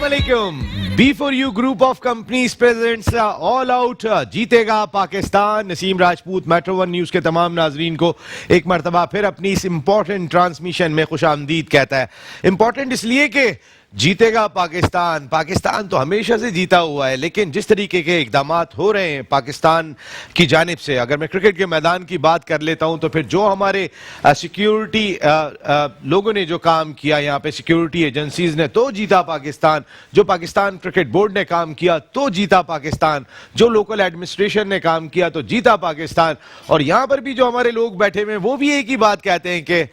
अस्सलामुअलैकुम। B4U group of companies presents all out जीतेगा Pakistan. Naseem Rajput metro one news के तमाम नाजरीन को एक मरतबा फिर अपनी इस इंपॉर्टेंट ट्रांसमिशन में खुशामदीद कहता है। इंपॉर्टेंट इसलिए कि जीतेगा पाकिस्तान। पाकिस्तान तो हमेशा से जीता हुआ है, लेकिन जिस तरीके के इकदामात हो रहे हैं पाकिस्तान की जानिब से, अगर मैं क्रिकेट के मैदान की बात कर लेता हूं तो फिर जो हमारे सिक्योरिटी लोगों ने जो काम किया, यहाँ पे सिक्योरिटी एजेंसीज ने तो जीता पाकिस्तान, जो पाकिस्तान क्रिकेट बोर्ड ने काम किया तो जीता पाकिस्तान, जो लोकल एडमिनिस्ट्रेशन ने काम किया तो जीता पाकिस्तान, और यहाँ पर भी जो हमारे लोग बैठे हुए हैं वो भी एक ही बात कहते हैं कि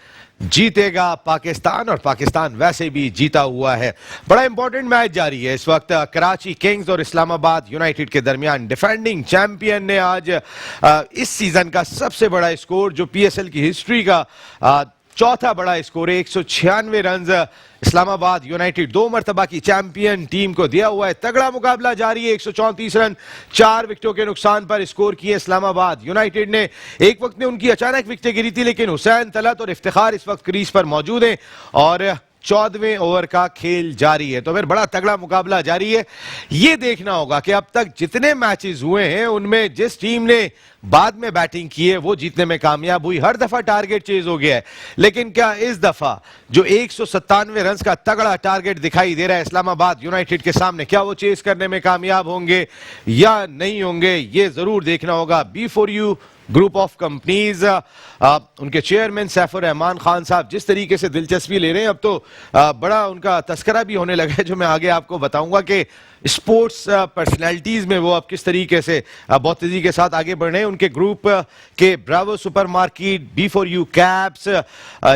जीतेगा पाकिस्तान, और पाकिस्तान वैसे भी जीता हुआ है। बड़ा इंपॉर्टेंट मैच जारी है इस वक्त। कराची किंग्स और इस्लामाबाद यूनाइटेड के दरमियान डिफेंडिंग चैंपियन ने आज इस सीजन का सबसे बड़ा स्कोर, जो पीएसएल की हिस्ट्री का चौथा बड़ा स्कोर है, 196 रन इस्लामाबाद यूनाइटेड दो मरतबा की चैंपियन टीम को दिया हुआ है। तगड़ा मुकाबला जारी है। 134 रन 4 विकेटों के नुकसान पर स्कोर किए इस्लामाबाद यूनाइटेड ने। एक वक्त में उनकी अचानक विकेटें गिरी थी, लेकिन हुसैन तलत और इफ्तिखार इस वक्त क्रीज पर मौजूद हैं और 14वें ओवर का खेल जारी है। तो फिर बड़ा तगड़ा मुकाबला जारी है। ये देखना होगा कि अब तक जितने मैचेस हुए हैं उनमें जिस टीम ने बाद में बैटिंग की है वो जीतने में कामयाब हुई। हर दफा टारगेट चेज हो गया है, लेकिन क्या इस दफा जो 197 रन का तगड़ा टारगेट दिखाई दे रहा है इस्लामाबाद यूनाइटेड के सामने, क्या वो चेज करने में कामयाब होंगे या नहीं होंगे, ये जरूर देखना होगा। B4U ग्रुप ऑफ कंपनीज उनके चेयरमैन सैफुर रहमान खान साहब जिस तरीके से दिलचस्पी ले रहे हैं, अब तो बड़ा उनका तस्करा भी होने लगा है, जो मैं आगे आपको बताऊंगा कि स्पोर्ट्स पर्सनैलिटीज में वो अब किस तरीके से बहुत तेजी के साथ आगे बढ़ रहे हैं। उनके ग्रुप के ब्रावो सुपरमार्केट, B4U कैप्स,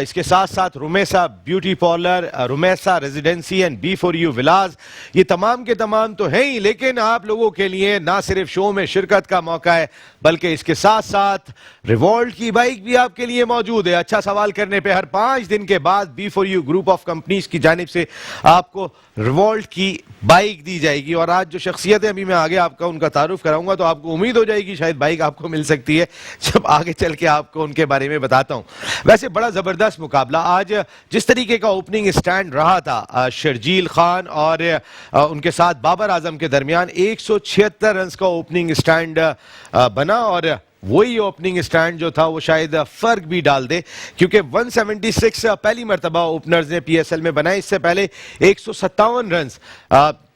इसके साथ साथ Rumesa beauty parlour, Rumesa residency and B4U villas, ये तमाम के तमाम तो हैं ही, लेकिन आप लोगों के लिए ना सिर्फ शो में शिरकत का मौका है, बल्कि इसके साथ साथ रिवॉल्ट की बाइक भी आपके लिए मौजूद है। अच्छा सवाल करने पे हर 5 दिन के बाद B4U ग्रुप ऑफ कंपनीज की जानिब से आपको रिवॉल्ट की बाइक दी जाएगी। और आज जो शख्सियत है, अभी मैं आगे आपका उनका तारुफ कराऊंगा, तो आपको उम्मीद हो जाएगी शायद बाइक आपको मिल सकती है जब आगे चल के आपको उनके बारे में बताता हूं। वैसे बड़ा जबरदस्त मुकाबला आज, जिस तरीके का ओपनिंग स्टैंड रहा था शर्जील खान और उनके साथ बाबर आजम के दरमियान, 176 रन का ओपनिंग स्टैंड बना, और वही ओपनिंग स्टैंड जो था वो शायद फर्क भी डाल दे, क्योंकि 176 पहली मरतबा ओपनर्स ने पीएसएल में बनाए। इससे पहले 157 रन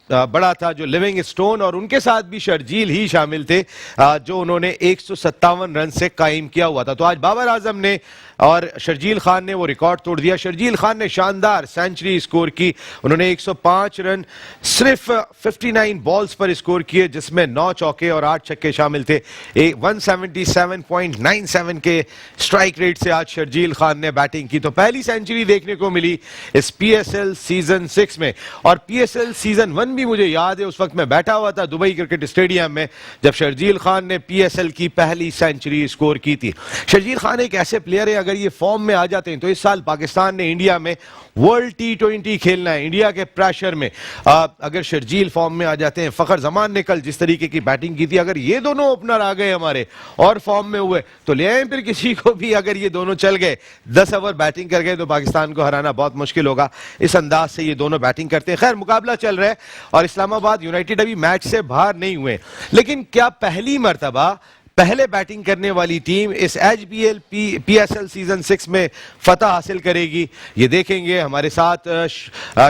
बड़ा था जो लिविंग स्टोन, और उनके साथ भी शर्जील ही शामिल थे जो उन्होंने 157 रन से कायम किया हुआ था। तो आज बाबर आजम ने और शर्जील खान ने वो रिकॉर्ड तोड़ दिया। शर्जील खान ने शानदार सेंचुरी स्कोर की, उन्होंने 105 रन सिर्फ 59 बॉल्स पर स्कोर किए, जिसमें 9 चौके और 8 छक्के शामिल थे। 177.97 के स्ट्राइक रेट से आज शर्जील खान ने बैटिंग की। तो पहली सेंचुरी देखने को मिली इस पीएसएल सीजन 6 में। और पीएसएल सीजन 1 भी मुझे याद है, उस वक्त मैं बैठा हुआ था दुबई क्रिकेट स्टेडियम में जब शर्जील खान ने पीएसएल की पहली सेंचुरी स्कोर की थी। शर्जील खान एक ऐसे प्लेयर है, अगर ये फॉर्म में आ जाते हैं तो इस साल पाकिस्तान ने इंडिया में वर्ल्ड T20 खेलना है, इंडिया के प्रेशर में अगर शर्जील फॉर्म में आ जाते हैं। फखर जमान ने कल जिस तरीके की बैटिंग की थी, अगर ये दोनों ओपनर आ गए हमारे और फॉर्म में हुए तो ले आए फिर किसी को भी। अगर ये दोनों चल गए, 10 ओवर बैटिंग कर गए, तो पाकिस्तान को हराना बहुत मुश्किल होगा। इस अंदाज से ये दोनों बैटिंग करते हैं। खैर, मुकाबला चल रहा है और इस्लामाबाद यूनाइटेड अभी मैच से बाहर नहीं हुए, लेकिन क्या पहली मरतबा पहले बैटिंग करने वाली टीम इस HBL PSL सीजन 6 में फतह हासिल करेगी, ये देखेंगे। हमारे साथ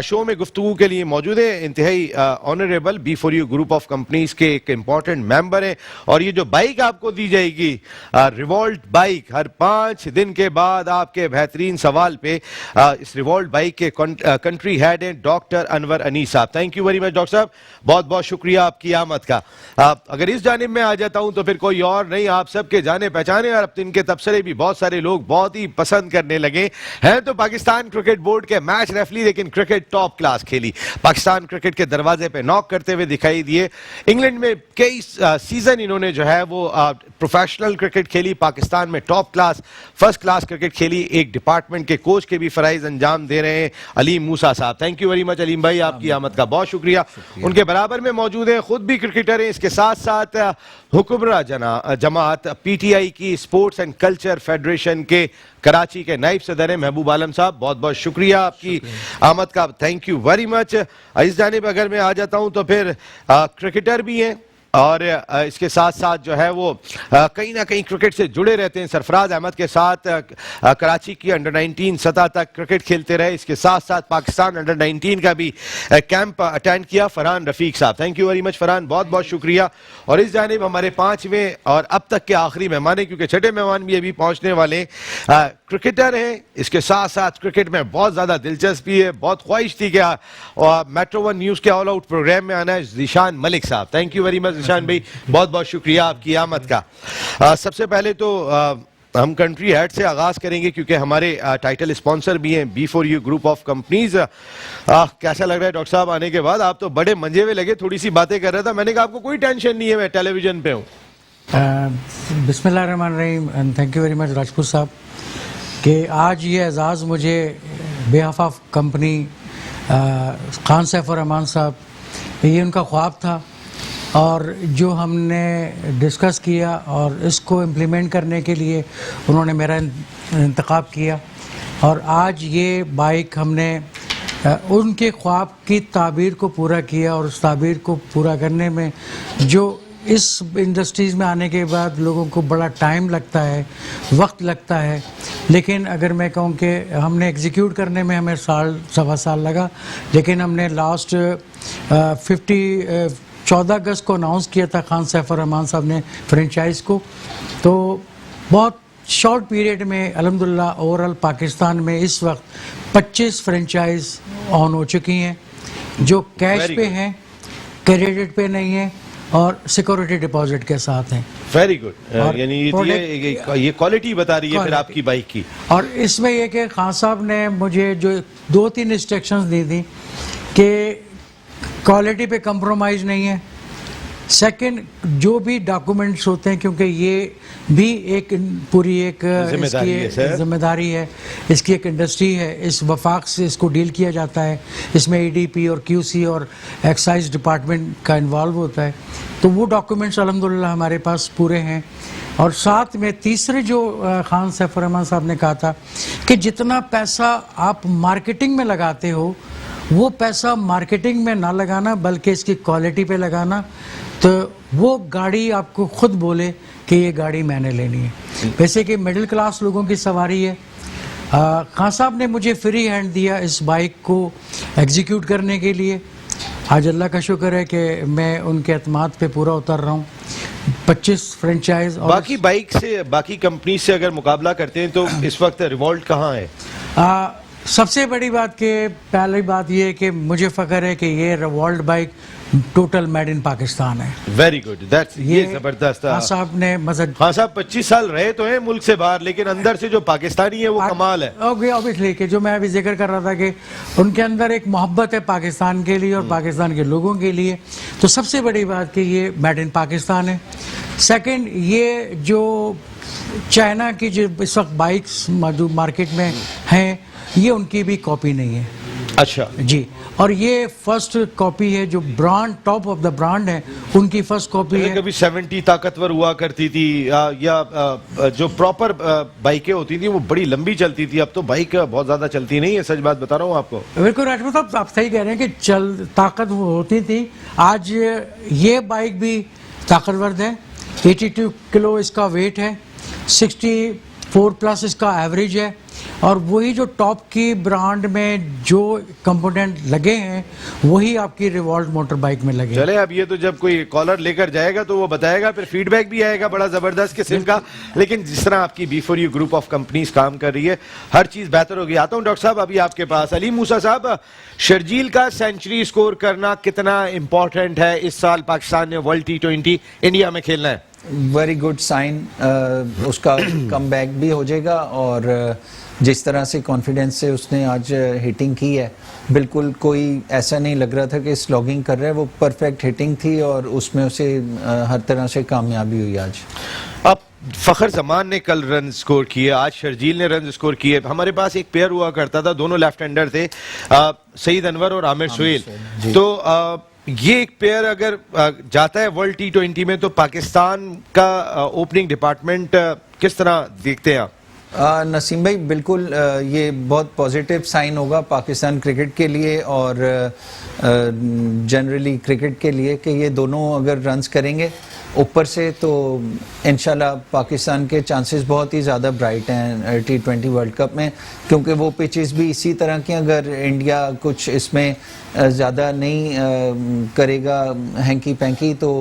शो में गुफ्तगू के लिए मौजूद है इंतहाई honourable B4U group of companies के एक इंपॉर्टेंट मेंबर हैं, और ये जो बाइक आपको दी जाएगी रिवॉल्ट बाइक, हर 5 दिन के बाद आपके बेहतरीन सवाल पे इस रिवॉल्ट बाइक के कंट्री हेड हैं डॉक्टर अनवर अनीस साहब। Thank you very much doctor साहब, बहुत बहुत शुक्रिया आपकी आमद का। अगर इस जानिब में आ जाता हूं तो फिर कोई और नहीं, आप सबके जाने पहचाने और अब इनके तबसरे भी बहुत सारे लोग बहुत ही पसंद करने लगे हैं। तो पाकिस्तान क्रिकेट बोर्ड के मैच रेफरी, लेकिन क्रिकेट टॉप क्लास खेली, पाकिस्तान क्रिकेट के दरवाजे पे नॉक करते हुए दिखाई दिए। इंग्लैंड में कई सीजन इन्होंने जो है वो प्रोफेशनल क्रिकेट खेली, पाकिस्तान में top class first class cricket खेली। एक डिपार्टमेंट के कोच के भी फराइज अंजाम दे रहे हैं अलीम मूसा साहब। Thank you very much Aleem भाई, आपकी आमद का बहुत शुक्रिया। उनके बराबर में मौजूद है, खुद भी क्रिकेटर हैं, इसके साथ साथ हुक्मरां जना जमात पीटीआई की स्पोर्ट्स एंड कल्चर फेडरेशन के कराची के नायब सदर हैं महबूब आलम साहब, बहुत बहुत शुक्रिया आपकी आमद का, थैंक यू वेरी मच। इस जानिब अगर मैं आ जाता हूं तो फिर क्रिकेटर भी हैं और इसके साथ साथ जो है वो कहीं ना कहीं क्रिकेट से जुड़े रहते हैं। सरफराज अहमद के साथ कराची की अंडर 19 सतह तक क्रिकेट खेलते रहे, इसके साथ साथ पाकिस्तान अंडर 19 का भी कैंप अटेंड किया। फरहान रफीक साहब, thank you very much Farhan, बहुत बहुत शुक्रिया। और इस जानिब हमारे 5वें और अब तक के आखिरी मेहमान हैं, क्योंकि छठे मेहमान भी अभी पहुंचने वाले क्रिकेटर हैं, इसके साथ साथ क्रिकेट में बहुत ज्यादा दिलचस्पी है, बहुत ख्वाहिश थी कि मेट्रो 1 न्यूज के ऑल आउट प्रोग्राम में आना है। ज़ीशान मलिक साहब, thank you very much Zeeshan भाई, बहुत बहुत शुक्रिया आपकी आमद का। सबसे पहले तो हम कंट्री हेड से आगाज करेंगे, क्योंकि हमारे टाइटल स्पॉन्सर भी हैं B4U ग्रुप ऑफ कंपनीज। कैसा लग रहा है डॉक्टर साहब आने के बाद? आप तो बड़े मंजे हुए लगे, थोड़ी सी बातें कर रहा था, मैंने कहा आपको कोई टेंशन नहीं है, मैं टेलीविजन पे हूँ। बिस्मिल्लाहिर्रहमानिर्रहीम and thank you very much Rajput साहब कि आज ये एजाज़ मुझे बेहफ़ ऑफ कंपनी खान सैफ रहमान साहब, ये उनका ख्वाब था और जो हमने डिस्कस किया और इसको इम्प्लीमेंट करने के लिए उन्होंने मेरा इंतखाब किया और आज ये बाइक हमने उनके ख्वाब की ताबीर को पूरा किया। और उस ताबीर को पूरा करने में जो इस इंडस्ट्रीज़ में आने के बाद लोगों को बड़ा टाइम लगता है, वक्त लगता है, लेकिन अगर मैं कहूँ कि हमने एग्जीक्यूट करने में हमें सवा साल लगा, लेकिन हमने लास्ट 14 अगस्त को अनाउंस किया था खान सैफ रहमान साहब ने फ्रेंचाइज़ को, तो बहुत शॉर्ट पीरियड में अल्हम्दुलिल्लाह ओवरऑल पाकिस्तान में इस वक्त 25 फ्रेंचाइज ऑन हो चुकी हैं, जो कैश पे हैं, क्रेडिट पे नहीं है और सिक्योरिटी डिपॉजिट के साथ हैं। वेरी गुड, यानी ये क्वालिटी बता रही है फिर आपकी बाइक की। और इसमें यह कि खान साहब ने मुझे जो 2-3 इंस्ट्रक्शंस दी थी कि क्वालिटी पे कंप्रोमाइज़ नहीं है, सेकंड जो भी डॉक्यूमेंट्स होते हैं, क्योंकि ये भी एक पूरी एक जिम्मेदारी है, इसकी एक इंडस्ट्री है, इस वफाक से इसको डील किया जाता है, इसमें EDP और QC और एक्साइज डिपार्टमेंट का इन्वॉल्व होता है, तो वो डॉक्यूमेंट्स अल्हम्दुलिल्लाह हमारे पास पूरे हैं। और साथ में तीसरे जो खान सैफ रहमान साहब ने कहा था कि जितना पैसा आप मार्केटिंग में लगाते हो वो पैसा मार्केटिंग में ना लगाना बल्कि इसकी क्वालिटी पे लगाना, तो वो गाड़ी आपको खुद बोले कि ये गाड़ी मैंने लेनी है। वैसे कि मिडिल क्लास लोगों की सवारी है। खान साहब ने मुझे फ्री हैंड दिया इस बाइक को एग्जीक्यूट करने के लिए। आज अल्लाह का शुक्र है कि मैं उनके एतमाद पे पूरा उतर रहा हूँ। 25 फ्रेंचाइज और बाकी बाइक से, बाकी कंपनी से अगर मुकाबला करते हैं तो इस वक्त रिवॉल्ट कहाँ है? सबसे बड़ी बात कि पहली बात ये है कि मुझे फ़ख्र है कि ये Revolt bike total made in Pakistan है। वेरी गुड, दैट्स ये जबरदस्त। खान साहब ने खान साहब 25 साल रहे तो हैं मुल्क से बाहर, लेकिन अंदर से जो पाकिस्तानी है वो कमाल है। ऑब्वियसली कि जो मैं अभी जिक्र कर रहा था कि उनके अंदर एक मोहब्बत है पाकिस्तान के लिए और पाकिस्तान के लोगों के लिए, तो सबसे बड़ी बात कि ये मेड इन पाकिस्तान है। सेकंड, ये जो चाइना की जो इस वक्त बाइक्स मौजूद मार्केट में हैं, ये उनकी भी कॉपी नहीं है। अच्छा जी, और ये फर्स्ट कॉपी है, जो brand top of the brand है उनकी फर्स्ट कॉपी है। कभी 70 ताकतवर हुआ करती थी या जो प्रॉपर बाइकें होती थी वो बड़ी लंबी चलती थी, अब तो बाइक बहुत ज्यादा चलती नहीं है, सच बात बता रहा हूँ आपको। बिल्कुल राजपूत साहब, आप सही कह रहे हैं कि ताकत होती थी। आज ये बाइक भी ताकतवर है, 82 किलो इसका वेट है, 64 प्लस इसका एवरेज है, और वही जो टॉप की ब्रांड में जो कंपोनेंट लगे हैं वही आपकी रिवॉल्ट मोटर बाइक में लगे। चले, अब ये तो जब कोई कॉलर लेकर जाएगा तो वो बताएगा, फिर फीडबैक भी आएगा बड़ा जबरदस्त किस्म का। लेकिन जिस तरह आपकी B4U ग्रुप ऑफ कंपनीज काम कर रही है, हर चीज बेहतर होगी। आता हूँ डॉक्टर साहब अभी आपके पास। अली मूसा साहब, शर्जील का सेंचुरी स्कोर करना कितना इंपॉर्टेंट है? इस साल पाकिस्तान ने वर्ल्ड T20 इंडिया में खेलना है। वेरी गुड साइन, उसका कम बैक भी हो जाएगा और जिस तरह से कॉन्फिडेंस से उसने आज हिटिंग की है, बिल्कुल कोई ऐसा नहीं लग रहा था कि स्लॉगिंग कर रहा है, वो परफेक्ट हिटिंग थी और उसमें उसे हर तरह से कामयाबी हुई आज। अब फखर जमान ने कल रन स्कोर किए, आज शर्जील ने रन स्कोर किए। हमारे पास एक पेयर हुआ करता था, दोनों लेफ्ट हैंडर थे, सईद अनवर और आमिर सुहेल। तो ये एक पेयर अगर जाता है वर्ल्ड T20 में तो पाकिस्तान का ओपनिंग डिपार्टमेंट किस तरह देखते हैं आप? नसीम भाई बिल्कुल ये बहुत पॉजिटिव साइन होगा पाकिस्तान क्रिकेट के लिए और जनरली क्रिकेट के लिए कि ये दोनों अगर रन्स करेंगे ऊपर से तो इंशाल्लाह पाकिस्तान के चांसेस बहुत ही ज़्यादा ब्राइट हैं T20 वर्ल्ड कप में, क्योंकि वो पिचेस भी इसी तरह की अगर इंडिया कुछ इसमें ज़्यादा नहीं करेगा हैंकी पैंकी तो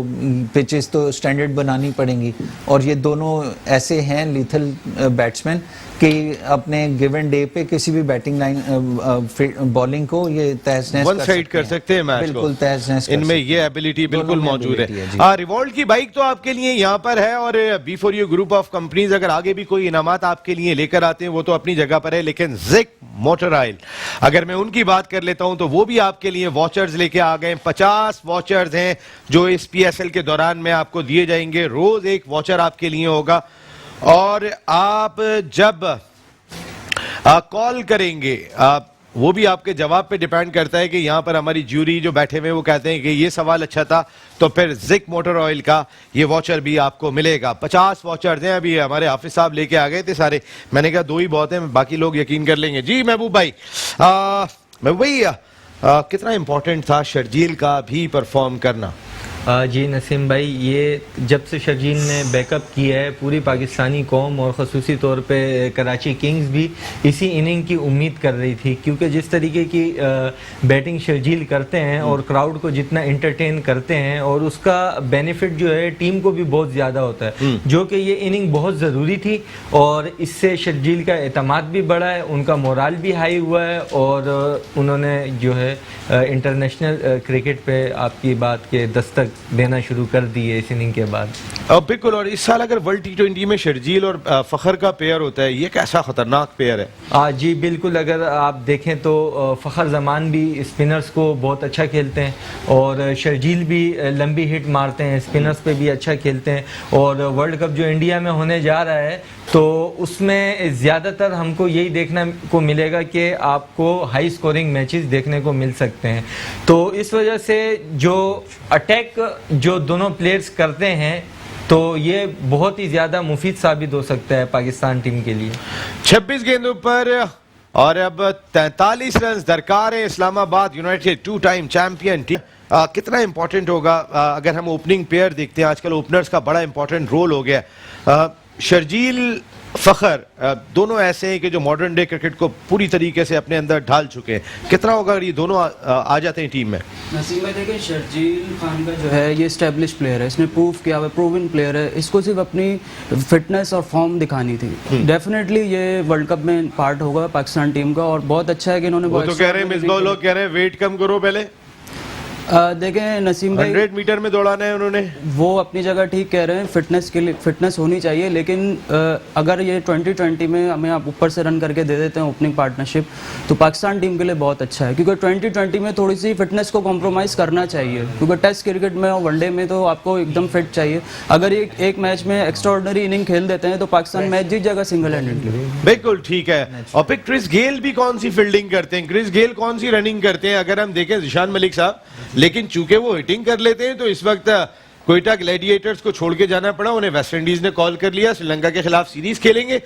पिचेस तो स्टैंडर्ड बनानी पड़ेंगी। और ये दोनों ऐसे हैं लीथल बैट्समैन कि अपने गिवन डे पे किसी भी बैटिंग लाइन बॉलिंग को ये तहस नहस वन साइड कर सकते हैं मैच को, बिल्कुल तहस नहस इनमें ये एबिलिटी बिल्कुल मौजूद है। रिवॉल्ट की बाइक तो आपके लिए यहाँ पर है और B4U ग्रुप ऑफ कंपनीज अगर आगे भी कोई इनामात आपके लिए लेकर आते हैं वो तो अपनी जगह पर है, लेकिन जिक मोटर ऑयल अगर मैं उनकी बात कर लेता हूं तो वो भी आपके लिए वॉचर्स लेके आ गए। 50 वॉचर्स हैं जो इस PSL के दौरान में आपको दिए जाएंगे, रोज एक वॉचर आपके लिए होगा और आप जब कॉल करेंगे वो भी आपके जवाब पे डिपेंड करता है कि यहाँ पर हमारी ज्यूरी जो बैठे हुए वो कहते हैं कि ये सवाल अच्छा था तो फिर जिक मोटर ऑयल का ये वॉचर भी आपको मिलेगा। 50 वॉचर्स हैं, अभी हमारे हाफिज साहब लेके आ गए थे सारे, मैंने कहा 2 ही बहुत हैं, बाकी लोग यकीन कर लेंगे। जी महबूब भाई, महबूब भाई कितना इंपॉर्टेंट था शर्जील का भी परफॉर्म करना? जी नसीम भाई, ये जब से शर्जील ने बैकअप किया है पूरी पाकिस्तानी कौम और ख़ुसूसी तौर पे कराची किंग्स भी इसी इनिंग की उम्मीद कर रही थी, क्योंकि जिस तरीके की बैटिंग शर्जील करते हैं और क्राउड को जितना इंटरटेन करते हैं और उसका बेनिफिट जो है टीम को भी बहुत ज़्यादा होता है, जो कि ये इनिंग बहुत ज़रूरी थी और इससे शर्जील का एतमाद भी बढ़ा है, उनका मोराल भी हाई हुआ है और उन्होंने जो है इंटरनेशनल क्रिकेट पे आपकी बात के दस्तक देना शुरू कर दी है इस इनिंग के बाद। बिल्कुल, और इस साल अगर वर्ल्ड T20 में शर्जील और फखर का पेयर होता है, ये कैसा खतरनाक पेयर है? जी बिल्कुल, अगर आप देखें तो फखर जमान भी स्पिनर्स को बहुत अच्छा खेलते हैं और शर्जील भी लंबी हिट मारते हैं, स्पिनर्स पे भी अच्छा खेलते हैं और वर्ल्ड कप जो इंडिया में होने जा रहा है तो उसमें ज़्यादातर हमको यही देखने को मिलेगा कि आपको हाई स्कोरिंग मैचेस देखने को मिल सकते हैं। तो इस वजह से जो अटैक जो दोनों प्लेयर्स करते हैं तो ये बहुत ही ज़्यादा मुफीद साबित हो सकता है पाकिस्तान टीम के लिए। 26 गेंदों पर और अब 43 रन दरकार है Islamabad United 2 time champion team. कितना इंपॉर्टेंट होगा अगर हम ओपनिंग पेयर देखते हैं, आजकल ओपनर्स का बड़ा इंपॉर्टेंट रोल हो गया। शर्जील फखर दोनों ऐसे हैं कि जो मॉडर्न डे क्रिकेट को पूरी तरीके से अपने अंदर ढाल चुके हैं, कितना होगा अगर ये दोनों आ जाते हैं टीम में? नसीम भाई देखें, शर्जील खान का जो है ये स्टैब्लिश प्लेयर है, इसने प्रूव किया हुआ प्रूवन प्लेयर है, इसको सिर्फ अपनी फिटनेस और फॉर्म दिखानी थी। डेफिनेटली ये वर्ल्ड कप में पार्ट होगा पाकिस्तान टीम का और बहुत अच्छा है कि इन्होंने वो तो कह रहे हैं मिसबाह लोग कह रहे हैं वेट कम करो पहले। देखें नसीम भाई, 100 मीटर में दौड़ाना है उन्होंने, वो अपनी जगह ठीक कह रहे हैं, फिटनेस के लिए फिटनेस होनी चाहिए, लेकिन अगर ये 2020 में हमें आप ऊपर से रन करके दे देते हैं ओपनिंग पार्टनरशिप तो पाकिस्तान टीम के लिए बहुत अच्छा है, क्योंकि 2020 में थोड़ी सी फिटनेस को कॉम्प्रोमाइज़ करना चाहिए, क्योंकि टेस्ट क्रिकेट में और वनडे में तो आपको एकदम फिट चाहिए। अगर एक मैच में एक्स्ट्राऑर्डिनरी इनिंग खेल देते हैं तो पाकिस्तान मैच जीत जाएगा सिंगल हैंडेडली। बिल्कुल ठीक है। और फिर क्रिस गेल भी कौन सी फील्डिंग करते हैं, क्रिस गेल कौन सी रनिंग करते हैं अगर हम देखें जिशान मलिक साहब, लेकिन चूंकि वो हिटिंग कर लेते हैं तो इस वक्त कोयटा ग्लैडिएटर्स को छोड़ के जाना पड़ा, उन्हें वेस्ट इंडीज ने कॉल कर लिया, श्रीलंका के खिलाफ सीरीज खेलेंगे।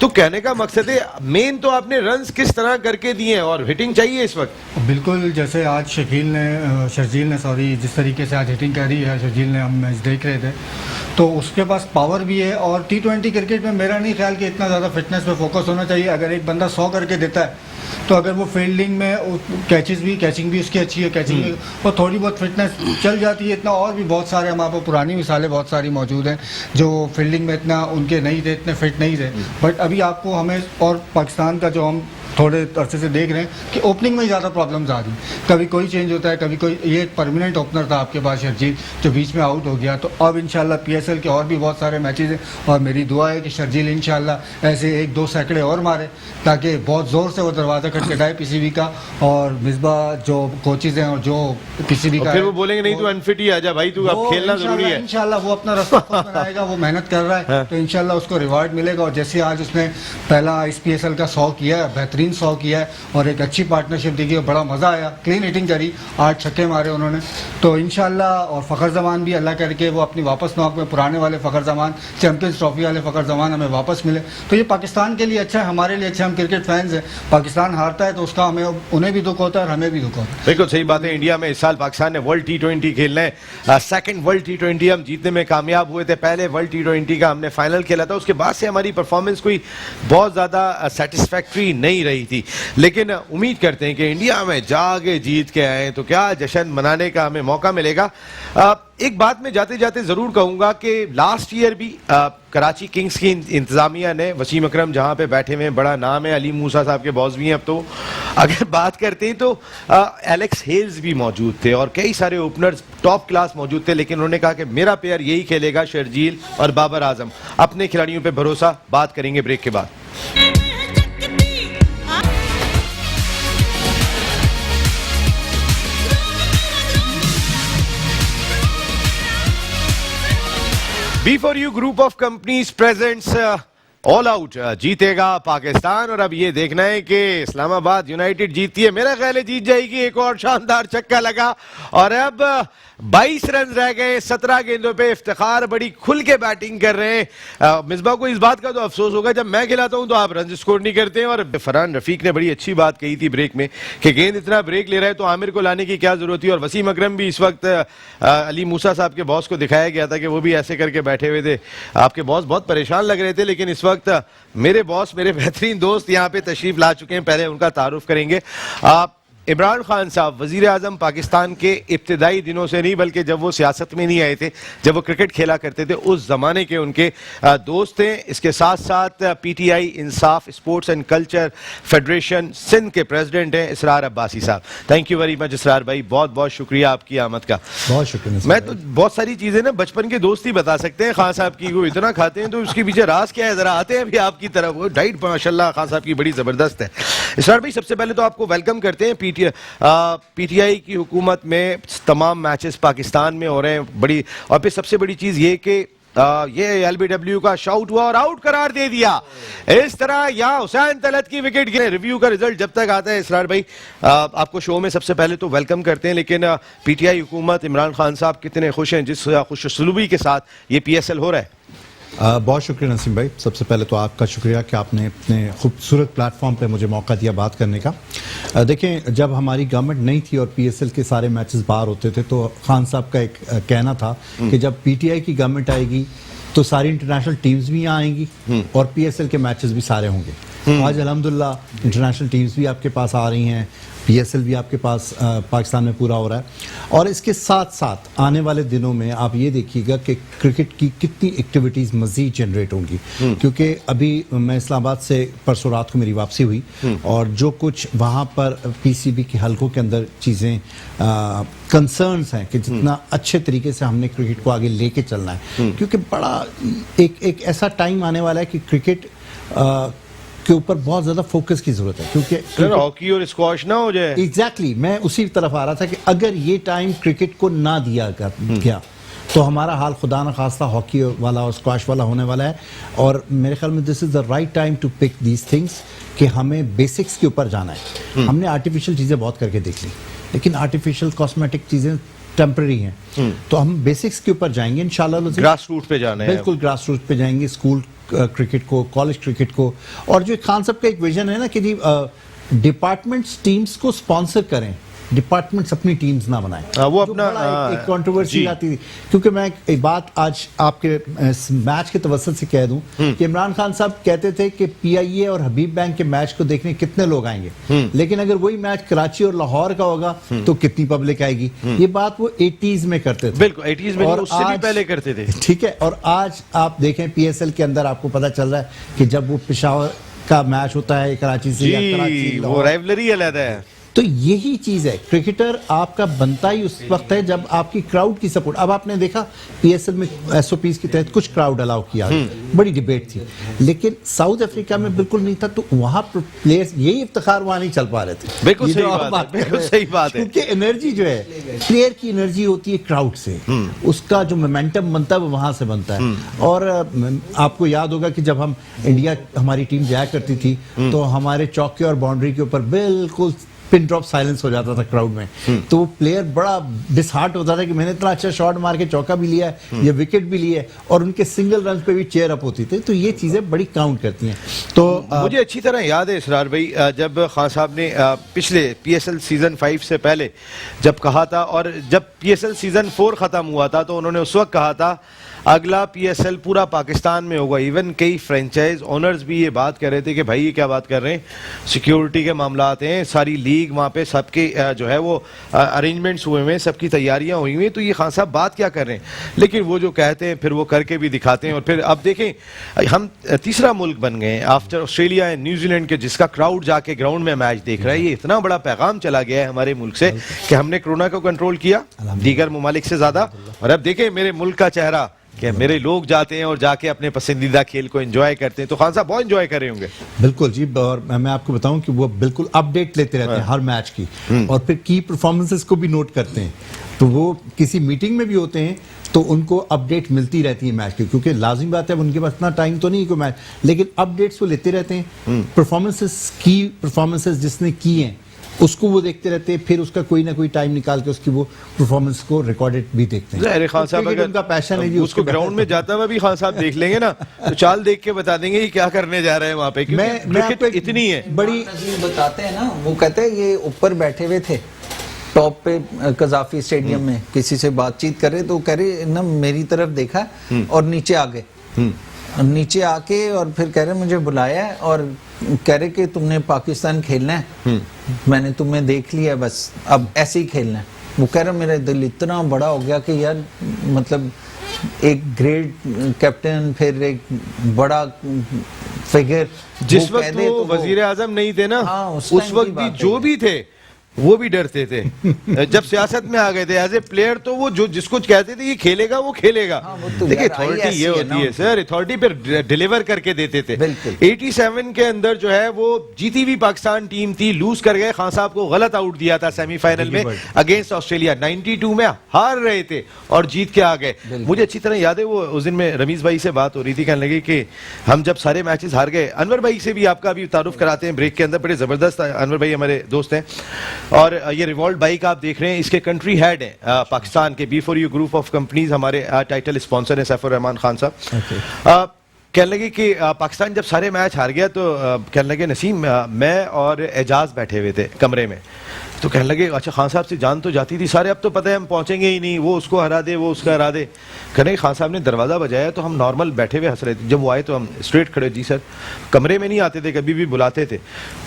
तो कहने का मकसद है मेन तो आपने रन्स किस तरह करके दिए हैं और हिटिंग चाहिए इस वक्त। बिल्कुल, जैसे आज शर्जील ने जिस तरीके से आज हिटिंग करी है शर्जील ने, हम मैच देख रहे थे तो उसके पास पावर भी है। और T20 क्रिकेट में मेरा नहीं ख्याल कि इतना ज़्यादा फिटनेस पे फोकस होना चाहिए। अगर एक बंदा 100 करके देता है तो अगर वो फील्डिंग में कैचिंग भी उसकी अच्छी है, कैचिंग में और थोड़ी बहुत फिटनेस चल जाती है, इतना और भी बहुत सारे हमारे पास पुरानी मिसालें बहुत सारी मौजूद हैं जो फील्डिंग में इतना उनके नहीं थे, इतने फिट नहीं थे। बट अभी आपको हमें और पाकिस्तान का जो हम थोड़े अरसे से देख रहे हैं कि ओपनिंग में ज़्यादा प्रॉब्लम्स आ रही, कभी कोई चेंज होता है, कभी कोई, ये एक परमानेंट ओपनर था आपके पास शर्जील जो बीच में आउट हो गया। तो अब इंशाल्लाह PSL के और भी बहुत सारे मैचेस हैं और मेरी दुआ है कि शर्जील इंशाल्लाह ऐसे 1-2 सैकड़े और मारे ताकि बहुत ज़ोर से वो दरवाज़ा खटखटाए PCB का। और मिसबाह जो कोचेज हैं और जो PCB का, फिर वो बोलेंगे नहीं तू अनफिट ही आ जा भाई, तू अब खेलना जरूरी है। इंशाल्लाह वो अपना रास्ता बनाएगा, वो मेहनत कर रहा है तो इंशाल्लाह उसको रिवार्ड मिलेगा। और जैसे आज उसने पहला इस PSL का 100 किया, बेहतरीन बेहतरीन 100 किया है और एक अच्छी पार्टनरशिप दिखी और बड़ा मज़ा आया। क्लीन हिटिंग करी, 8 छक्के मारे उन्होंने। तो इंशाल्लाह और फ़खर जमान भी अल्लाह करके वो अपनी वापस नॉक में पुराने वाले फ़खर जमान, चैंपियंस ट्रॉफी वाले फ़खर जमान हमें वापस मिले। तो ये पाकिस्तान के लिए अच्छा है, हमारे लिए अच्छा है। हम क्रिकेट फैंस हैं। पाकिस्तान हारता है तो उसका हमें उन्हें भी दुख होता है और हमें भी दुख होता है। बिल्कुल सही बात है। इंडिया में इस साल पाकिस्तान ने वर्ल्ड T20 खेलना है। सेकंड वर्ल्ड T20 हम जीतने में कामयाब हुए थे। पहले वर्ल्ड T20 का हमने फाइनल खेला था, उसके बाद से हमारी परफॉर्मेंस कोई बहुत ज़्यादा सेटिस्फैक्ट्री नहीं रही थी। लेकिन उम्मीद करते हैं कि इंडिया में जाके जीत के आए तो क्या जश्न मनाने का हमें मौका मिलेगा। एक बात मैं जाते जाते ज़रूर कहूँगा कि लास्ट ईयर भी कराची किंग्स की इंतज़ामिया ने, वसीम अकरम जहाँ पे बैठे हुए हैं, बड़ा नाम है, अली मूसा साहब के बॉस भी हैं अब तो, अगर बात करते हैं तो एलेक्स हेल्स भी मौजूद थे और कई सारे ओपनर्स टॉप क्लास मौजूद थे। लेकिन उन्होंने कहा कि मेरा प्लेयर यही खेलेगा, शर्जील और बाबर आजम। अपने खिलाड़ियों पर भरोसा। बात करेंगे ब्रेक के बाद। B4U group of companies presents all out जीतेगा पाकिस्तान। और अब ये देखना है कि इस्लामाबाद यूनाइटेड जीतती है। मेरा ख्याल है जीत जाएगी। एक और शानदार छक्का लगा और अब 22 रन रह गए 17 गेंदों पे। इफ्तिखार बड़ी खुल के बैटिंग कर रहे हैं। मिसबा को इस बात का तो अफसोस होगा, जब मैं खिलाता हूं तो आप रन स्कोर नहीं करते हैं। और फरहान रफीक ने बड़ी अच्छी बात कही थी ब्रेक में कि गेंद इतना ब्रेक ले रहा है तो आमिर को लाने की क्या जरूरत थी। और वसीम अकरम भी इस वक्त अली मूसा साहब के बॉस को दिखाया गया था कि वो भी ऐसे करके बैठे हुए थे। आपके बॉस बहुत परेशान लग रहे थे, लेकिन इस वक्त मेरे बॉस, मेरे बेहतरीन दोस्त यहाँ पे तशरीफ ला चुके हैं। पहले उनका तारुफ करेंगे। इमरान खान साहब वजीर आजम पाकिस्तान के इब्तदाई दिनों से नहीं, बल्कि जब वो सियासत में नहीं आए थे, जब वो क्रिकेट खेला करते थे, उस जमाने के उनके दोस्त हैं। इसके साथ साथ PTI Insaf sports and culture federation Sindh के प्रेसिडेंट हैं इसरार अब्बासी साहब। Thank you very much Israr भाई, बहुत बहुत शुक्रिया आपकी आमद का। बहुत शुक्रिया। मैं तो बहुत सारी चीजें ना बचपन के दोस्त ही बता सकते हैं खान साहब की। वो इतना खाते हैं तो उसके पीछे राज क्या है, जरा आते हैं अभी आपकी तरफ। वो डाइट माशाल्लाह खान साहब की बड़ी जबरदस्त है। इसरार भाई, सबसे पहले तो आपको वेलकम करते हैं। PTI की हुकूमत में तमाम मैचेस पाकिस्तान में हो रहे हैं बड़ी, और फिर सबसे बड़ी चीज ये कि ये LBW का शाउट हुआ और आउट करार दे दिया। इस तरह यहाँ हुसैन तलत की विकेट गिरे। रिव्यू का रिजल्ट जब तक आता है इसरार भाई, आपको शो में सबसे पहले तो वेलकम करते हैं। लेकिन PTI हुकूमत, इमरान खान साहब कितने खुश हैं जिस खुशसलूबी के साथ ये PSL हो रहा है? बहुत शुक्रिया नसीम भाई। सबसे पहले तो आपका शुक्रिया कि आपने अपने खूबसूरत प्लेटफॉर्म पे मुझे मौका दिया बात करने का। देखें, जब हमारी गवर्नमेंट नहीं थी और PSL के सारे मैचेस बाहर होते थे तो खान साहब का एक कहना था कि जब PTI की गवर्नमेंट आएगी तो सारी इंटरनेशनल टीम्स भी यहाँ आएंगी और PSL के मैचेस भी सारे होंगे। आज अल्हम्दुलिल्लाह इंटरनेशनल टीम्स भी आपके पास आ रही हैं, PSL भी आपके पास पाकिस्तान में पूरा हो रहा है। और इसके साथ साथ आने वाले दिनों में आप ये देखिएगा कि क्रिकेट की कितनी एक्टिविटीज़ मज़ीद जनरेट होंगी, क्योंकि अभी मैं इस्लामाबाद से परसों रात को मेरी वापसी हुई और जो कुछ वहाँ पर PCB के हलकों के अंदर चीज़ें कंसर्न्स हैं कि जितना अच्छे तरीके से हमने क्रिकेट को आगे लेके चलना है, क्योंकि बड़ा एक ऐसा टाइम आने वाला है कि क्रिकेट के ऊपर बहुत ज्यादा फोकस की जरूरत है, क्योंकि हॉकी और स्क्वॉश ना हो जाए। एग्जैक्टली मैं उसी तरफ आ रहा था कि अगर ये टाइम क्रिकेट को ना दिया गया तो हमारा हाल खुदा न खास्ता हॉकी वाला और स्क्वॉश वाला होने वाला है। और मेरे ख्याल में this is the right time to pick these things कि हमें बेसिक्स के ऊपर जाना है। हमने आर्टिफिशियल चीजें बहुत करके देख ली, लेकिन आर्टिफिशियल कॉस्मेटिक चीजें टेम्पररी हैं, तो हम बेसिक्स के ऊपर जाएंगे इंशाल्लाह। ग्रास रूट पे जाना है, बिल्कुल ग्रास रूट पे जाएंगे, स्कूल क्रिकेट को, कॉलेज क्रिकेट को। और जो खान साहब का एक विजन है ना कि जी डिपार्टमेंट्स टीम्स को स्पॉन्सर करें, डिपार्टमेंट्स अपनी टीम्स ना बनाएं। वो जो अपना बड़ा एक कंट्रोवर्सी आती थी, क्योंकि मैं एक बात आज आपके मैच के तवज्जुह से कह दूं कि इमरान खान साहब कहते थे कि PIA और हबीब बैंक के मैच को देखने कितने लोग आएंगे, लेकिन अगर वही मैच कराची और लाहौर का होगा तो कितनी पब्लिक आएगी। ये बात वो 80s में करते थे। बिल्कुल 80s में, और उससे भी पहले करते थे। ठीक है, और आज आप देखें PSL के अंदर आपको पता चल रहा है कि जब वो पेशावर का मैच होता है कराची से या कराची, वो राइवलरी अलग है। तो यही चीज है, क्रिकेटर आपका बनता ही उस वक्त है जब आपकी क्राउड की सपोर्ट। अब आपने देखा पीएसएल में एसओपीज के तहत कुछ क्राउड अलाउ किया, बड़ी डिबेट थी, लेकिन साउथ अफ्रीका में बिल्कुल नहीं था, तो वहां प्लेयर्स यही इफ्तिखार वहां नहीं चल पा रहे थे। बिल्कुल ये सही जो आप बात है, बिल्कुल कर रहे हैं, सही बात है। क्योंकि एनर्जी जो है, प्लेयर की एनर्जी होती है क्राउड से, उसका जो मोमेंटम बनता है वो वहां से बनता है। और आपको याद होगा कि जब हम इंडिया हमारी टीम जाया करती थी तो हमारे चौके और बाउंड्री के ऊपर बिल्कुल पिन ड्रॉप साइलेंस हो जाता था क्राउड में, तो वो प्लेयर बड़ा डिसहार्ट होता था कि मैंने इतना अच्छा शॉट मार के चौका भी लिया है, ये विकेट भी लिया है, और उनके सिंगल रन पे भी चेयर अप होती थी। तो ये चीजें बड़ी काउंट करती हैं। तो मुझे अच्छी तरह याद है इसरार भाई, जब खान साहब ने पिछले पीएसएल सीजन 5 से पहले जब कहा था, और जब पीएसएल सीजन 4 खत्म हुआ था तो उन्होंने उस वक्त कहा था अगला पीएसएल पूरा पाकिस्तान में होगा। इवन कई फ्रेंचाइज ओनर्स भी ये बात कर रहे थे कि भाई ये क्या बात कर रहे हैं, सिक्योरिटी के मामलात हैं, सारी लीग वहाँ पे सबके जो है वो अरेंजमेंट्स हुए हुए हैं, सबकी तैयारियां हुई हुई हैं, तो ये खान साहब बात क्या कर रहे हैं। लेकिन वो जो कहते हैं फिर वो करके भी दिखाते हैं। और फिर अब देखें हम तीसरा मुल्क बन गए हैं आफ्टर ऑस्ट्रेलिया एंड न्यूजीलैंड के जिसका क्राउड जाके ग्राउंड में मैच देख रहा है। ये इतना बड़ा पैगाम चला गया है हमारे मुल्क से कि हमने कोरोना को कंट्रोल किया दीगर ममालिक से ज्यादा। और अब देखें मेरे मुल्क का चेहरा कि मेरे लोग जाते हैं और जाके अपने पसंदीदा खेल को एंजॉय करते हैं। तो खान साहब बहुत एंजॉय कर रहे होंगे। बिल्कुल जी, और मैं आपको बताऊं कि वो बिल्कुल अपडेट लेते रहते हैं हर मैच की, और फिर की परफॉर्मेंसेस को भी नोट करते हैं। तो वो किसी मीटिंग में भी होते हैं तो उनको अपडेट मिलती रहती है मैच की, क्योंकि लाजिम बात है उनके पास इतना टाइम तो नहीं कोई मैच, लेकिन अपडेट्स वो लेते रहते हैं। परफॉर्मेंसेस की परफॉर्मेंसेस जिसने की हैं उसको वो देखते रहते हैं, फिर उसका कोई ना कोई टाइम निकाल के उसकी वो परफॉर्मेंस को रिकॉर्डेड भी देखते हैं। अरे खान साहब अगर उनका पैशन है जी, उसको ग्राउंड में जाता हुआ भी खान साहब देख लेंगे ना तो चाल देख के बता देंगे ये क्या करने जा रहे हैं वहां पे, क्योंकि क्रिकेट इतनी है बड़ी बताते हैं ना, वो कहते हैं ये ऊपर बैठे हुए थे टॉप पे कजाफी स्टेडियम में, किसी से बातचीत कर रहे तो कह रहे ना मेरी तरफ देखा और नीचे आ गए, नीचे आके और फिर कह रहे मुझे बुलाया है और कह रहे कि तुमने पाकिस्तान खेलना है, मैंने तुम्हें देख लिया, बस अब ऐसे ही खेलना है। वो कह रहा मेरा दिल इतना बड़ा हो गया कि यार मतलब एक ग्रेट कैप्टन, फिर एक बड़ा फिगर, जिस वक्त वो वजीर आजम नहीं थे ना, हाँ, उस वक्त भी जो भी थे वो भी डरते थे। जब सियासत में आ गए थे एज ए प्लेयर तो वो जो जिसको कहते थे ये खेलेगा वो खेलेगा। तो देखिए अथॉरिटी ये होती है सर, अथॉरिटी पे डिलीवर करके देते थे। 87 के अंदर जो है वो जीती हुई पाकिस्तान टीम थी, लूज कर गए, खान साहब को गलत आउट दिया था सेमीफाइनल में अगेंस्ट ऑस्ट्रेलिया। 92 में हार रहे थे और जीत के आ गए। मुझे अच्छी तरह याद है वो उस दिन में रमीज भाई से बात हो रही थी, कहने लगे कि हम जब सारे मैचेस हार गए, अनवर भाई से भी आपका अभी तारुफ कराते हैं ब्रेक के अंदर, बड़े जबरदस्त अनवर भाई हमारे दोस्त हैं। और ये रिवॉल्ट बाइक आप देख रहे हैं, इसके कंट्री हेड हैं पाकिस्तान के B4U ग्रुप ऑफ कंपनीज, हमारे टाइटल स्पॉन्सर हैं सैफुर रहमान खान साहब। कहने लगे कि पाकिस्तान जब सारे मैच हार गया तो कहने लगे नसीम मैं और एजाज बैठे हुए थे कमरे में, तो कहने लगे अच्छा खान साहब से जान तो जाती थी सारे, अब तो पता है हम पहुंचेंगे ही नहीं, वो उसको हरा दे वो उसका हरा दे। कहने खान साहब ने दरवाज़ा बजाया तो हम नॉर्मल बैठे हुए हंस रहे थे, जब वो आए तो हम स्ट्रेट खड़े, जी सर, कमरे में नहीं आते थे, कभी भी बुलाते थे।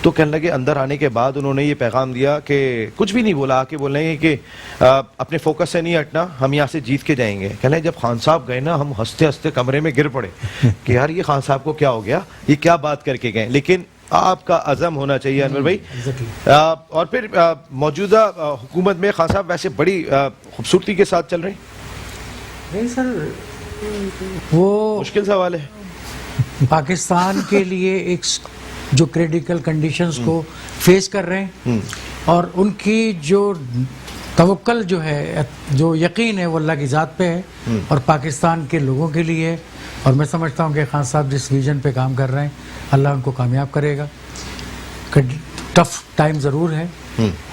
तो कहने लगे अंदर आने के बाद उन्होंने ये पैगाम दिया कि कुछ भी नहीं बोला, आके बोलेंगे कि अपने फोकस से नहीं हटना, हम यहाँ से जीत के जाएंगे। कहने जब खान साहब गए ना हम हंसते हंसते कमरे में गिर पड़े कि यार ये खान साहब को क्या हो गया, ये क्या बात करके गए। लेकिन आपका अज़म होना चाहिए अनवर भाई। और फिर मौजूदा हुकूमत में खान साहब वैसे बड़ी खूबसूरती के साथ चल रहे हैं। नहीं सर, वो मुश्किल सवाल है पाकिस्तान के लिए एक जो क्रिटिकल कंडीशंस को फेस कर रहे हैं और उनकी जो तवक्कल जो है, जो यकीन है वो अल्लाह की ज़ात पे है और पाकिस्तान के लोगों के लिए है। और मैं समझता हूँ कि खान साहब जिस विजन पे काम कर रहे हैं अल्लाह उनको कामयाब करेगा। टफ टाइम ज़रूर है,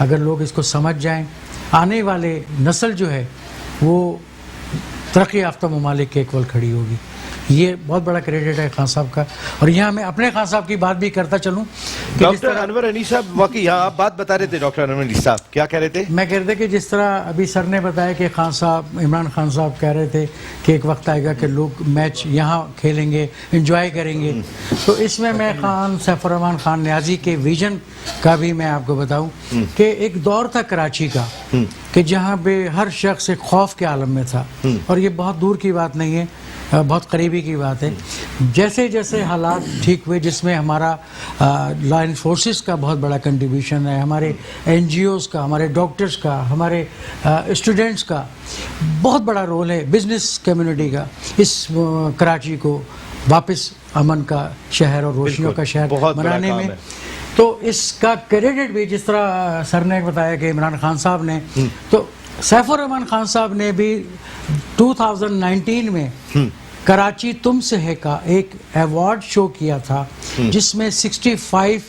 अगर लोग इसको समझ जाएं, आने वाले नस्ल जो है वो तरक्की याफ्ता ममालिक के इक्वल खड़ी होगी। ये बहुत बड़ा क्रेडिट है खान साहब का। और यहाँ मैं अपने खान साहब की बात भी करता चलूँ कि डॉक्टर अनवर अली साहब, वाकई यहाँ आप बात बता रहे थे, डॉक्टर अनवर अली साहब क्या कह रहे थे? मैं कह रहे थे कि जिस तरह अभी सर ने बताया कि खान साहब, इमरान खान साहब कह रहे थे कि एक वक्त आएगा कि लोग मैच यहाँ खेलेंगे, एंजॉय करेंगे, तो इसमें मैं खान सैफुर रहमान खान न्याजी के विजन का भी मैं आपको बताऊं कि एक दौर था कराची का कि जहाँ पे हर शख्स एक खौफ के आलम में था, और ये बहुत दूर की बात नहीं है बहुत करीबी की बात है। जैसे जैसे हालात ठीक हुए, जिसमें हमारा लॉ इन्फोर्सेस का बहुत बड़ा कंट्रीब्यूशन है, हमारे NGOs का, हमारे डॉक्टर्स का, हमारे स्टूडेंट्स का बहुत बड़ा रोल है, बिजनेस कम्युनिटी का, इस कराची को वापस अमन का शहर और रोशनियों का शहर बहुत बड़ा बनाने काम में। है। तो इसका क्रेडिट भी, जिस तरह सर ने बताया कि इमरान खान साहब ने, तो सैफुर रहमान खान साहब ने भी 2019 में कराची तुमसे है का एक अवार्ड शो किया था, जिसमें 65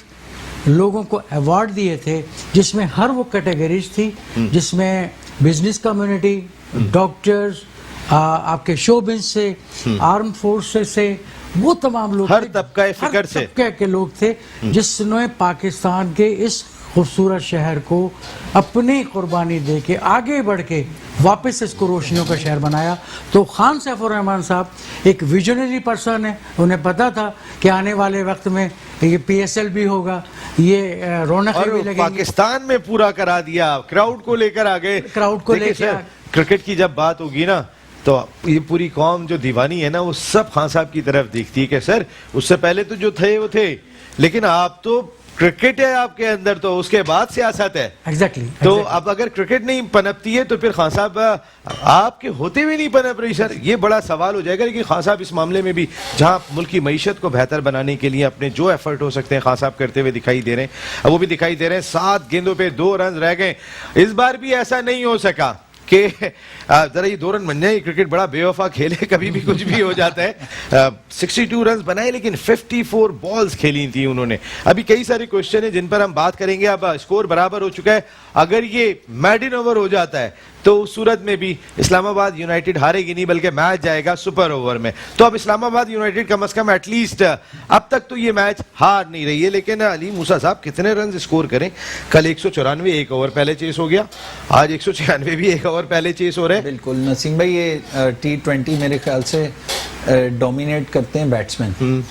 लोगों को अवार्ड दिए थे, जिसमें हर वो कैटेगरीज थी, जिसमें बिजनेस कम्युनिटी, डॉक्टर्स, आपके शोबिज से, आर्म फोर्सेस से, वो तमाम लोग हर थे, तबका फिक्र हर से। तबके के लोग थे, जिसने पाकिस्तान के इस खूबसूरत शहर को अपनी कुर्बानी दे के आगे बढ़ के वापस इसको रोशनियों का शहर बनाया। तो खान सैफुर रहमान साहब एक विजनरी पर्सन है, उन्हें पता था कि आने वाले वक्त में ये PSL भी होगा, ये रौनक भी और लगेगी। पाकिस्तान में पूरा करा दिया, क्राउड को लेकर आ गए। क्राउड को देखिए लेके सर, क्रिकेट की जब बात होगी ना, तो ये पूरी कौम जो दीवानी है ना, वो सब खान साहब की तरफ देखती है कि सर उससे पहले तो जो थे वो थे, लेकिन आप तो क्रिकेट है आपके अंदर, तो उसके बाद सियासत है। एग्जैक्टली। तो अब अगर क्रिकेट नहीं पनपती है तो फिर खान साहब आपके होते हुए नहीं पनप रही सर, ये बड़ा सवाल हो जाएगा। लेकिन खान साहब इस मामले में भी, जहां मुल्क की मईशत को बेहतर बनाने के लिए अपने जो एफर्ट हो सकते हैं खान साहब करते हुए दिखाई दे रहे हैं, अब वो भी दिखाई दे रहे हैं। 7 गेंदों पे 2 रन रह गए। इस बार भी ऐसा नहीं हो सका कि जरा ये 2 रन बन जाए। क्रिकेट बड़ा बेवफा खेल है, कभी भी कुछ भी हो जाता है। 62 रन बनाए, लेकिन 54 बॉल्स खेली थी उन्होंने। अभी कई सारे क्वेश्चन है जिन पर हम बात करेंगे। अब स्कोर बराबर हो चुका है, अगर ये मैडन ओवर हो जाता है तो उस सूरत में भी इस्लामाबाद यूनाइटेड हारेगी नहीं, बल्कि मैच जाएगा सुपर ओवर में। तो अब इस्लामाबाद यूनाइटेड कम से कम एटलीस्ट अब तक तो ये मैच हार नहीं रही है। लेकिन अली मूसा साहब कितने रन स्कोर करें? कल 194 1 ओवर पहले चेस हो गया, आज 196 भी 1 ओवर पहले चेस हो रहे हैं। बिल्कुल नसीम भाई, ये T20 मेरे ख्याल से डोमिनेट करते हैं बैट्समैन।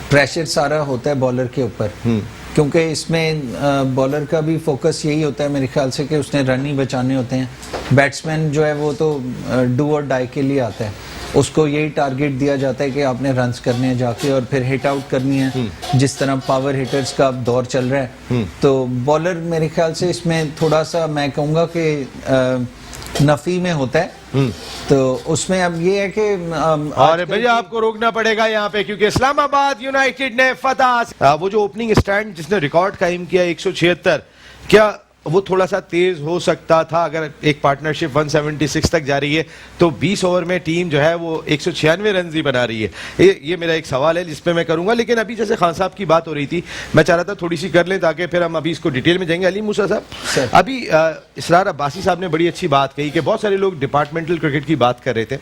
प्रेशर सारा होता है बॉलर के ऊपर, क्योंकि इसमें बॉलर का भी फोकस यही होता है मेरे ख्याल से कि उसने रन ही बचाने होते हैं। बैट्समैन जो है वो तो डू और डाई के लिए आता है, उसको यही टारगेट दिया जाता है कि आपने रन्स करने हैं जाके और फिर हिट आउट करनी है, जिस तरह पावर हिटर्स का अब दौर चल रहा है। तो बॉलर मेरे ख्याल से इसमें थोड़ा सा मैं कहूँगा कि नफी में होता है। तो उसमें अब ये है कि और भैया आपको रोकना पड़ेगा यहाँ पे, क्योंकि इस्लामाबाद यूनाइटेड ने फतह, वो जो ओपनिंग स्टैंड जिसने रिकॉर्ड कायम किया 176, क्या वो थोड़ा सा तेज हो सकता था? अगर एक पार्टनरशिप 176 तक जा रही है तो 20 ओवर में टीम जो है वो 196 रन ही बना रही है। ये मेरा एक सवाल है जिस पे मैं करूंगा। लेकिन अभी जैसे खान साहब की बात हो रही थी, मैं चाह रहा था थोड़ी सी कर लें ताकि फिर हम अभी इसको डिटेल में जाएंगे। अली मूसा साहब, अभी इसरार अब्बासी साहब ने बड़ी अच्छी बात कही कि बहुत सारे लोग डिपार्टमेंटल क्रिकेट की बात कर रहे थे,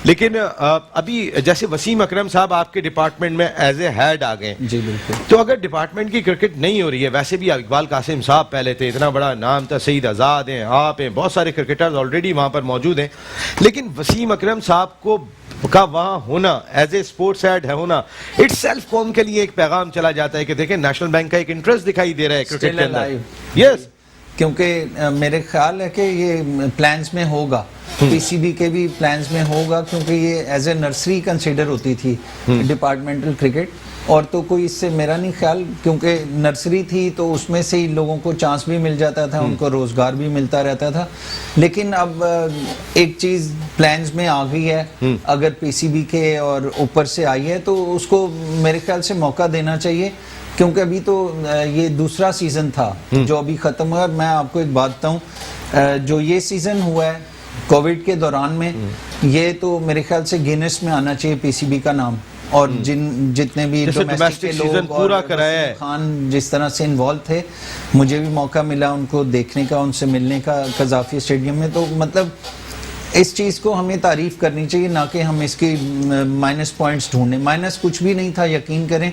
लेकिन अभी जैसे वसीम अकरम साहब आपके डिपार्टमेंट में एज ए हेड आ गए। जी बिल्कुल। तो अगर डिपार्टमेंट की क्रिकेट नहीं हो रही है, वैसे भी इकबाल कासिम साहब पहले थे, इतना बड़ा नाम था, सईद आज़ाद हैं, आप हैं, बहुत सारे क्रिकेटर्स ऑलरेडी वहां पर मौजूद हैं, लेकिन वसीम अकरम साहब को का वहां होना एज ए स्पोर्ट्स हेड है होना इट सेल्फ कौम के लिए एक पैगाम चला जाता है कि देखें नेशनल बैंक का एक इंटरेस्ट दिखाई दे रहा है क्रिकेट के अंदर। यस, क्योंकि मेरे ख्याल है कि ये प्लान्स में होगा, PCB के भी प्लान्स में होगा, क्योंकि ये एज ए नर्सरी कंसिडर होती थी डिपार्टमेंटल क्रिकेट। और तो कोई इससे मेरा नहीं ख्याल, क्योंकि नर्सरी थी तो उसमें से ही लोगों को चांस भी मिल जाता था, उनको रोजगार भी मिलता रहता था। लेकिन अब एक चीज प्लान्स में आ गई है, अगर PCB के और ऊपर से आई है तो उसको मेरे ख्याल से मौका देना चाहिए, क्योंकि अभी तो ये दूसरा सीजन था जो अभी खत्म हुआ। मैं आपको एक बात बताऊं, जो ये सीजन हुआ है कोविड के दौरान में, ये तो मेरे ख्याल से गिनेस में आना चाहिए PCB का नाम। और जितने भी डोमेस्टिक के लोग पूरा कराया है, खान जिस तरह से इन्वॉल्व थे, मुझे भी मौका मिला उनको देखने का, उनसे मिलने का कज़ाफी स्टेडियम में। तो मतलब इस चीज़ को हमें तारीफ करनी चाहिए, ना कि हम इसकी माइनस पॉइंट्स ढूंढें। माइनस कुछ भी नहीं था, यकीन करें।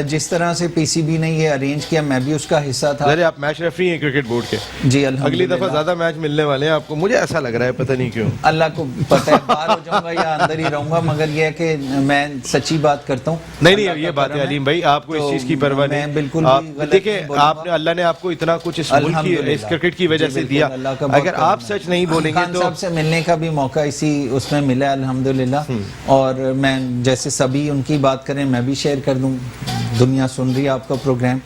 जिस तरह से PCB ने ये अरेंज किया, मैं भी उसका हिस्सा था। अरे आप मैच रेफरी हैं क्रिकेट बोर्ड के। जी अगली अल्हम्दुलिल्लाह। दफा ज्यादा मैच मिलने वाले हैं आपको, मुझे ऐसा लग रहा है, पता नहीं क्यों। अल्लाह को पता है, बाहर हो जाऊंगा या अंदर ही रहूंगा, मगर यह है कि मैं सच्ची बात करता हूँ। नहीं ये बात है अलीम भाई, आपको इस चीज की परवाह नहीं। मैं बिल्कुल देखिए, आपने अल्लाह ने आपको इतना कुछ इस मुल्क की, इस क्रिकेट की वजह से दिया। अगर आप सच नहीं बोलेंगे खान तो साहब से मिलने सीखने का भी मौका इसी उसमें मिला अल्हम्दुलिल्लाह। और मैं जैसे सभी उनकी बात करें, मैं भी शेयर कर दूं, दुनिया सुन रही है आपका प्रोग्राम।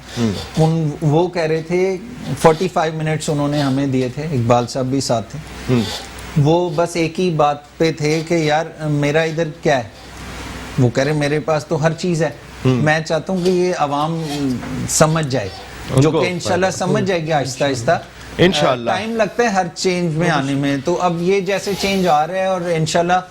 वो कह रहे थे 45 मिनट्स उन्होंने हमें दिए थे, इकबाल साहब भी साथ थे। वो बस एक ही बात पे थे कि यार मेरा इधर क्या है, वो कह रहे मेरे पास तो हर चीज़ है। मैं चाहता हूँ कि ये आवाम समझ जाए, जो कि इंशाल्लाह समझ जाएगी आहिस्ता आहिस्ता। इंशाल्लाह टाइम लगता है हर चेंज में आने में, तो अब ये जैसे चेंज आ रहा है और इंशाल्लाह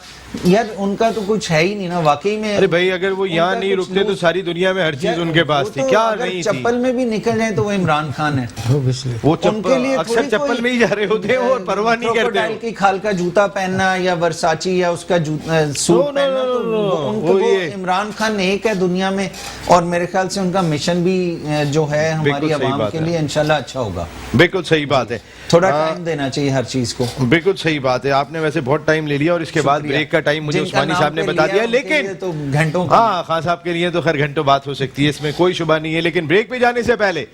यार उनका तो कुछ है ही नहीं ना वाकई में। अरे भाई अगर वो यहाँ उनका नहीं कुछ रुकते तो लूज- सारी दुनिया में हर चीज यार, उनके पास वो थी, तो क्या अगर नहीं थी। चप्पल में भी निकल जाए तो वो इमरान खान है। वो उनके चप्पल लिए अक्सर थोड़ी चप्पल कोई- में ही जा रहे होते हैं और परवाह नहीं करते क्रोकोडाइल हो। की खाल का जूता पहनना या वर्साची या उसका सूट No, no, पहनना, no, तो no, no, उनको वो वो ये- इमरान खान एक है दुनिया में, और मेरे ख्याल से उनका मिशन भी जो है बिल्कुल हमारी सही आवाम बात के है। लिए इंशाल्लाह अच्छा होगा। बिल्कुल सही बात है। थोड़ा हाँ, टाइम देना चाहिए हर चीज को। बिल्कुल सही बात है। आपने वैसे बहुत टाइम ले लिया और इसके बाद शुक्रिया। ब्रेक का टाइम मुझे जिनका उस्मानी नाम साहब ने पे बता लिया दिया, उनके लेकिन लिए तो घंटों का- हाँ खान साहब के लिए तो खैर घंटों बात हो सकती है, इसमें कोई शुबा नहीं है। लेकिन ब्रेक पे जाने से पहले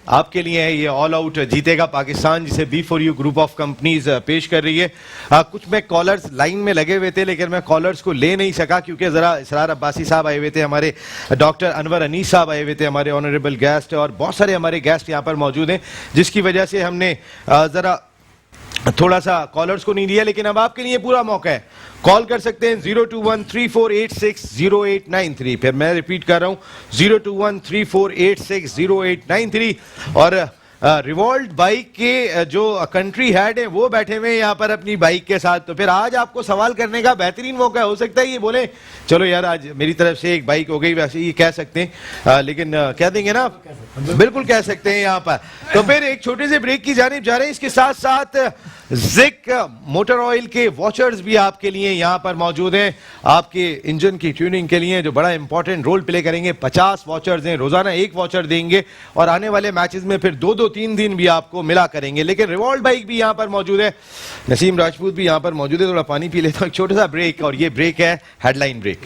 आपके लिए है ये ऑल आउट जीतेगा पाकिस्तान, जिसे B4U ग्रुप ऑफ कंपनीज पेश कर रही है। कुछ में कॉलर्स लाइन में लगे हुए थे, लेकिन मैं कॉलर्स को ले नहीं सका क्योंकि ज़रा इसरार अब्बासी साहब आए हुए थे, हमारे डॉक्टर अनवर अनीस साहब आए हुए थे, हमारे ऑनरेबल गेस्ट, और बहुत सारे हमारे गेस्ट यहाँ पर मौजूद हैं, जिसकी वजह से हमने ज़रा थोड़ा सा कॉलर्स को नहीं दिया। लेकिन अब आपके लिए पूरा मौका है, कॉल कर सकते हैं 02134860893। फिर मैं रिपीट कर रहा हूं 02134860893। और रिवॉल्ट बाइक के जो कंट्री हेड है वो बैठे हुए हैं यहाँ पर अपनी बाइक के साथ, तो फिर आज आपको सवाल करने का बेहतरीन मौका हो सकता है। ये बोले चलो यार आज मेरी तरफ से एक बाइक हो गई, वैसे ये कह सकते हैं, लेकिन कह देंगे ना, बिल्कुल कह सकते हैं यहाँ पर। तो फिर एक छोटे से ब्रेक की जानिब जा रहे हैं। इसके साथ साथ जिक मोटर ऑयल के वॉचर्स भी आपके लिए यहाँ पर मौजूद हैं, आपके इंजन की ट्यूनिंग के लिए, जो बड़ा इंपॉर्टेंट रोल प्ले करेंगे। 50 वॉचर्स हैं, रोजाना एक वॉचर देंगे और आने वाले मैचेस में फिर 2-3 दिन भी आपको मिला करेंगे। लेकिन रिवॉल्ट बाइक भी यहाँ पर मौजूद है, नसीम राजपूत भी यहाँ पर मौजूद है। थोड़ा पानी पी लेता हूँ, एक छोटा सा ब्रेक, और ये ब्रेक है हेडलाइन ब्रेक।